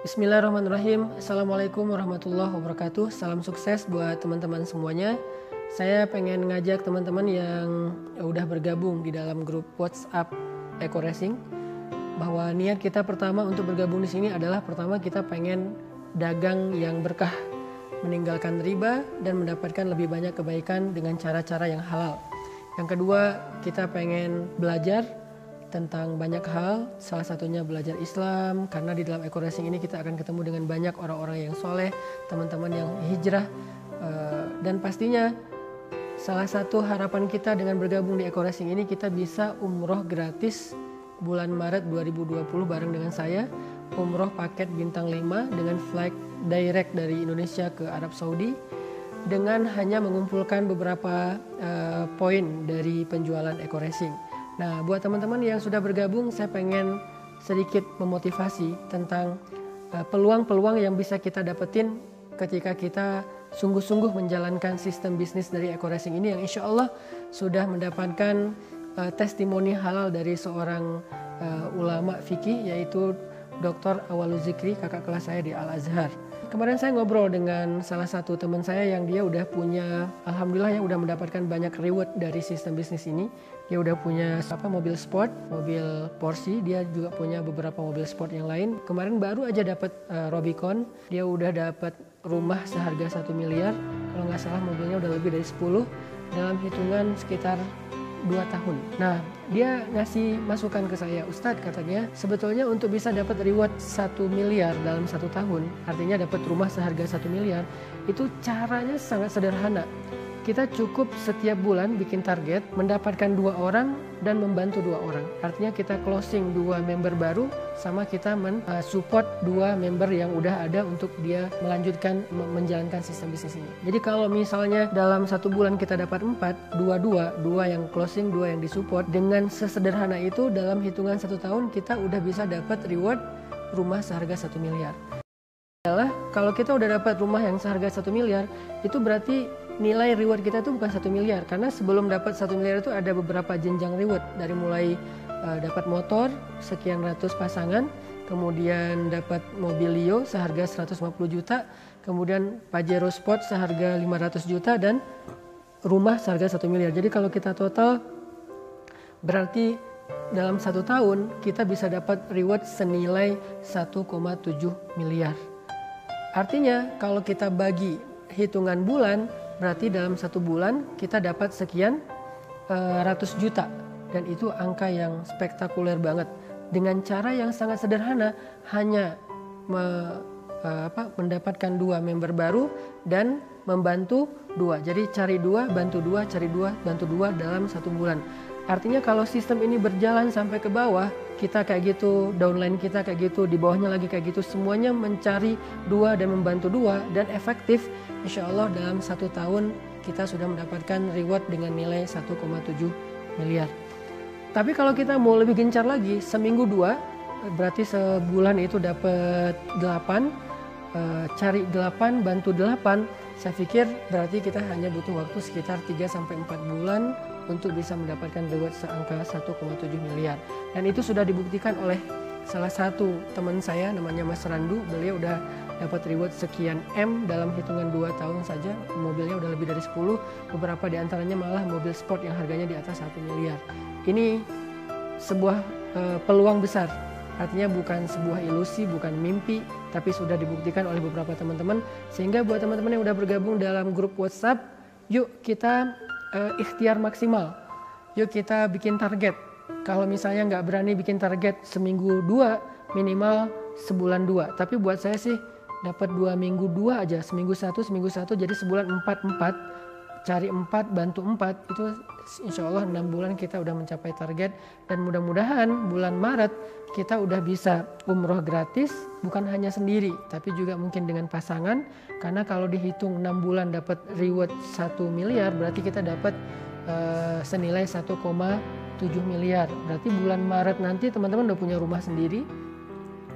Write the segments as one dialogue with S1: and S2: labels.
S1: Bismillahirrahmanirrahim. Assalamualaikum warahmatullahi wabarakatuh. Salam sukses buat teman-teman semuanya. Saya pengen ngajak teman-teman yang udah bergabung di dalam grup WhatsApp Eco Racing bahwa niat kita pertama untuk bergabung di sini adalah pertama kita pengen dagang yang berkah, meninggalkan riba dan mendapatkan lebih banyak kebaikan dengan cara-cara yang halal. Yang kedua, kita pengen belajar tentang banyak hal, salah satunya belajar Islam, karena di dalam Eco Racing ini kita akan ketemu dengan banyak orang-orang yang soleh, teman-teman yang hijrah, dan pastinya salah satu harapan kita dengan bergabung di Eco Racing ini kita bisa umroh gratis bulan Maret 2020 bareng dengan saya, umroh paket bintang 5 dengan flight direct dari Indonesia ke Arab Saudi dengan hanya mengumpulkan beberapa poin dari penjualan Eco Racing. Nah, buat teman-teman yang sudah bergabung, saya pengen sedikit memotivasi tentang peluang-peluang yang bisa kita dapetin ketika kita sungguh-sungguh menjalankan sistem bisnis dari Eco Racing ini yang insya Allah sudah mendapatkan testimoni halal dari seorang ulama fikih yaitu Dr. Awalul Zikri, kakak kelas saya di Al-Azhar. Kemarin saya ngobrol dengan salah satu teman saya yang dia udah punya, alhamdulillah ya udah mendapatkan banyak reward dari sistem bisnis ini. Dia udah punya mobil sport, mobil Porsche, dia juga punya beberapa mobil sport yang lain. Kemarin baru aja dapat Rubicon, dia udah dapat rumah seharga 1 miliar. Kalau nggak salah mobilnya udah lebih dari 10 dalam hitungan sekitar 2 tahun. Nah, dia ngasih masukan ke saya, Ustadz katanya sebetulnya untuk bisa dapat reward 1 miliar dalam 1 tahun, artinya dapat rumah seharga 1 miliar, itu caranya sangat sederhana. Kita cukup setiap bulan bikin target, mendapatkan 2 orang dan membantu 2 orang. Artinya kita closing 2 member baru sama kita support 2 member yang udah ada untuk dia melanjutkan menjalankan sistem bisnis ini. Jadi kalau misalnya dalam 1 bulan kita dapat 4, 2 yang closing, 2 yang disupport, dengan sesederhana itu dalam hitungan 1 tahun kita udah bisa dapat reward rumah seharga 1 miliar. Adalah kalau kita udah dapat rumah yang seharga 1 miliar, itu berarti nilai reward kita itu bukan 1 miliar, karena sebelum dapat 1 miliar itu ada beberapa jenjang reward, dari mulai dapat motor sekian ratus pasangan, kemudian dapat mobil Leo seharga 150 juta, kemudian Pajero Sport seharga 500 juta dan rumah seharga 1 miliar. Jadi kalau kita total berarti dalam 1 tahun kita bisa dapat reward senilai 1,7 miliar. Artinya kalau kita bagi hitungan bulan, berarti dalam 1 bulan kita dapat sekian ratus juta, dan itu angka yang spektakuler banget. Dengan cara yang sangat sederhana, hanya mendapatkan 2 member baru dan membantu 2. Jadi cari 2, bantu 2, cari 2, bantu 2 dalam 1 bulan. Artinya kalau sistem ini berjalan sampai ke bawah, kita kayak gitu, downline kita kayak gitu, di bawahnya lagi kayak gitu, semuanya mencari 2 dan membantu 2 dan efektif, insya Allah dalam 1 tahun kita sudah mendapatkan reward dengan nilai 1,7 miliar. Tapi kalau kita mau lebih gencar lagi, seminggu 2, berarti sebulan itu dapat 8, cari 8, bantu 8, saya pikir berarti kita hanya butuh waktu sekitar 3-4 bulan untuk bisa mendapatkan reward seangka 1,7 miliar. Dan itu sudah dibuktikan oleh salah satu teman saya namanya Mas Randu. Beliau udah dapat reward sekian M dalam hitungan 2 tahun saja. Mobilnya udah lebih dari 10, beberapa diantaranya malah mobil sport yang harganya di atas 1 miliar. Ini sebuah peluang besar. Artinya bukan sebuah ilusi, bukan mimpi, tapi sudah dibuktikan oleh beberapa teman-teman. Sehingga buat teman-teman yang udah bergabung dalam grup WhatsApp, yuk kita ikhtiar maksimal. Yuk kita bikin target. Kalau misalnya nggak berani bikin target seminggu 2, minimal sebulan 2. Tapi buat saya sih dapat 2 minggu 2 aja, seminggu 1, jadi sebulan 4. Cari 4, bantu 4, itu insya Allah 6 bulan kita udah mencapai target. Dan mudah-mudahan bulan Maret kita udah bisa umroh gratis, bukan hanya sendiri, tapi juga mungkin dengan pasangan. Karena kalau dihitung 6 bulan dapat reward 1 miliar, berarti kita dapat senilai 1,7 miliar. Berarti bulan Maret nanti teman-teman udah punya rumah sendiri,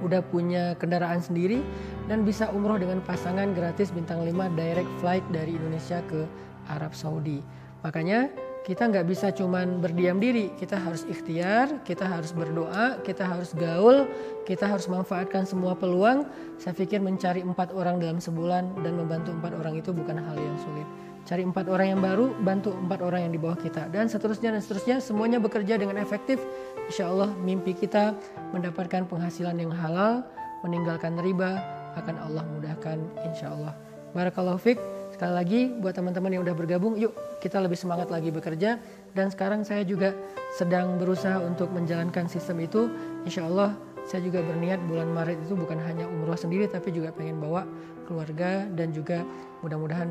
S1: udah punya kendaraan sendiri, dan bisa umroh dengan pasangan gratis bintang 5 direct flight dari Indonesia ke Arab Saudi. Makanya kita nggak bisa cuman berdiam diri, kita harus ikhtiar, kita harus berdoa, kita harus gaul, kita harus manfaatkan semua peluang. Saya pikir mencari 4 orang dalam sebulan dan membantu 4 orang itu bukan hal yang sulit. Cari 4 orang yang baru, bantu 4 orang yang di bawah kita, dan seterusnya, semuanya bekerja dengan efektif. Insya Allah mimpi kita mendapatkan penghasilan yang halal, meninggalkan riba, akan Allah mudahkan insya Allah. Barakallahu fiik. Sekali lagi buat teman-teman yang udah bergabung, yuk kita lebih semangat lagi bekerja. Dan sekarang saya juga sedang berusaha untuk menjalankan sistem itu. Insya Allah saya juga berniat bulan Maret itu bukan hanya umroh sendiri, tapi juga pengen bawa keluarga dan juga mudah-mudahan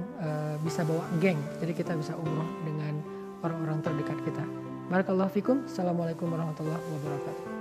S1: bisa bawa geng. Jadi kita bisa umroh dengan orang-orang terdekat kita. Barakallahu fikum. Assalamualaikum warahmatullahi wabarakatuh.